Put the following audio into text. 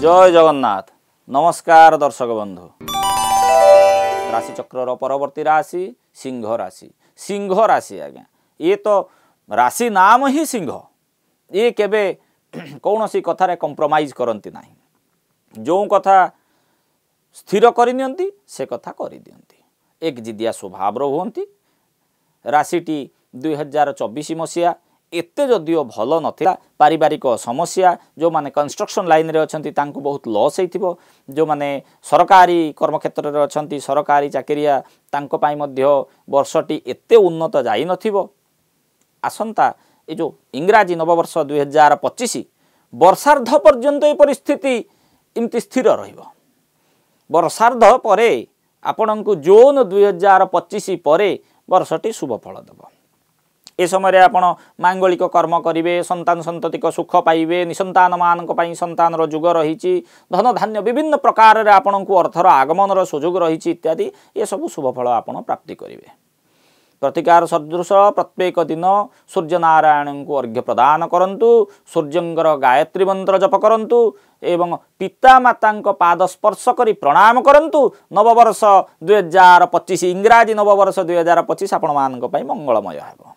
जय जगन्नाथ। नमस्कार दर्शक बंधु। राशि चक्र परवर्ती राशि सिंह राशि। सिंह राशि आज्ञा ये तो राशि नाम ही सिंह। ये केबे कौन सी कथार कंप्रोमाइज करती ना, जो कथा स्थिर करनी से कथा कर दियंती। एक जिदिया स्वभाव रुहति। राशिटी 2024 मसीहा एते जदिओ भल नथिला। पारिवारिक समस्या जो माने कंस्ट्रक्शन लाइन रे अछंती तांको बहुत लॉस हेतिबो। जो माने सरकारी कर्मक्षेत्र रे अछंती सरकारी चाकरिया तांको पाई मध्य वर्षटी एते उन्नत जाई नथिबो। आसंता ए जो इंग्राजी नववर्ष 2025 वर्षार्ध पर्यंत ए परिस्थिति इमती स्थिर रहिबो। वर्षार्ध परे आपणको जून 2025 परे वर्षटी शुभ फल देव। ए समय आपण मांगलिक कर्म करेंगे, संतान संततिक सुख पाइबे, निसंतान मानक पई संतान रो जुग रहिछि, धन धान्य विभिन्न प्रकार रे आपण को अर्थर आगमन रो सुयोग रहिछि इत्यादि ये सब शुभ फल आपण प्राप्ति करेंगे। प्रतिकार सदृश प्रत्येक दिन सूर्य नारायण को अर्घ्य प्रदान करंतु, सूर्यंकर गायत्री मंत्र जप करंतु एवं पिता माता पाद स्पर्श करी प्रणाम करंतु। नववर्ष 2025 इंग्राजी नववर्ष 2025 आपण मानक पई मंगलमय हेबो।